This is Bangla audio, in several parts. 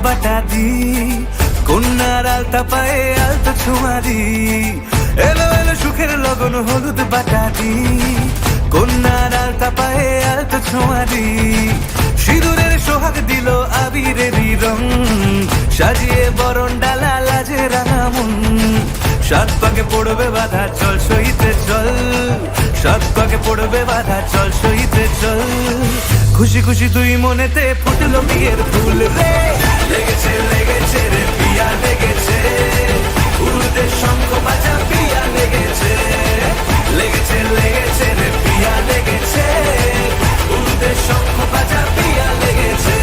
বাটা দি, কন্যার আলতা পায়ে আলতা ছোঁয়া দি, এলো এলো সুখের লগন হলুদ বাটা দি, কন্যার আলতা পায়ে আলতা ছোঁয়া দি, সিঁদুরের সোহাগ দিল আবিরেরই রং, সাজিয়ে বরণ ডালা লাজে রাঙা মন, সাত পাকে পড়বে বাধা চল সইতে চল, সাত পাকে পড়বে বাধা চল সইতে চল, খুশি খুশি তুই মনেতে ফুটলো বিয়ের ফুল রে, লেগেছে লেগেছে রে পিয়া লেগেছে, উরুদের শঙ্খ বাজা পিয়া লেগেছে, লেগেছে লেগেছে রে পিয়া লেগেছে, উরুদের শঙ্খ বাজা পিয়া লেগেছে।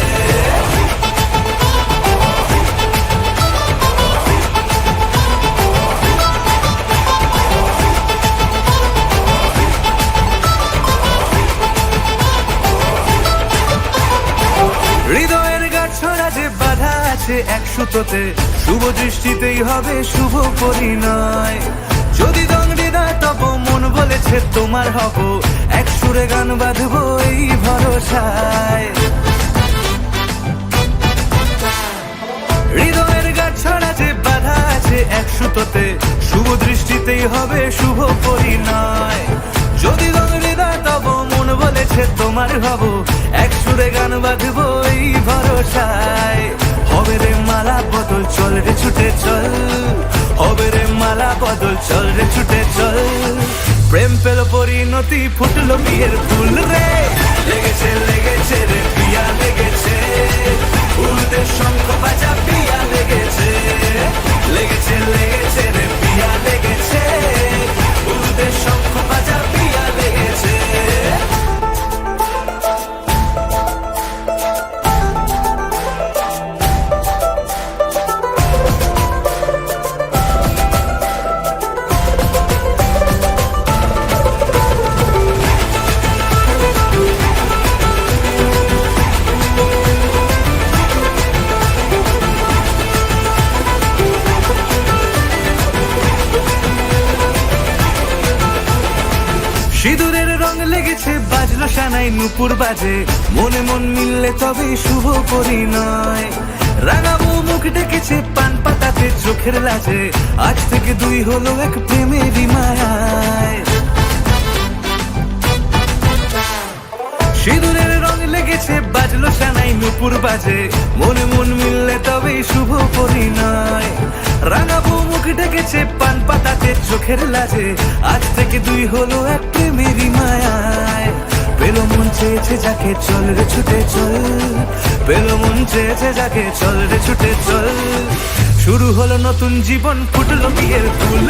হৃদয়ের গাছড়া যে বাধা আছে এক সুতোতে, শুভ দৃষ্টিতেই হবে শুভ পরিণয়, যদি দণ্ডি দেয় তব মন বলেছে তোমার হব, এক সুরে গান বাঁধবো এই ভরসায়, হৃদয়ের গাছড়া যে বাধা আছে এক সুতোতে, শুভ দৃষ্টিতেই হবে শুভ পরিণয়, যদি দণ্ডি দেয় তব মন বলেছে তোমার হব, এক সুরে গান বাঁধবো এই ভরসায়, হবে রে মালা বদল চল রে ছুটে চল, হবে রে মালা বদল চল রে ছুটে চল, প্রেম পেল পরিণতি ফুটলো বিয়ের ফুল রে, লেগেছে লেগেছে রে পিয়া লেগেছে, উরুদের শঙ্খ বাজা পিয়া লেগেছে, লেগেছে লেগেছে রে পিয়া লেগেছে, উরুদের শঙ্খ বাজা পিয়া লেগেছে। সিঁদুরের রং লেগেছে বাজলো সানাই নুপুর বাজে, মনে মন মিললে তবে শুভ পরিণয়, রাঙাবো মুখ ডেকেছে পান পাতাতে চোখের লাজে, আজ থেকে দুই হলো এক প্রেমেরই মায়ায়, সিঁদুরের রং লেগেছে বাজলো সানাই নুপুর বাজে, মনে মন মিললে তবে শুভ পরিণয়, রাঙাবো মুখ ডেকেছে পান পাতাতে চোখের লাজে, আজ থেকে দুই হলো এক প্রেমেরই মায়ায়, পেলো মন চেয়েছে যাকে চল রে ছুটে চল, পেলো মন চেয়েছে যাকে চল রে ছুটে চল, শুরু হলো নতুন জীবন ফুটলো বিয়ের ফুল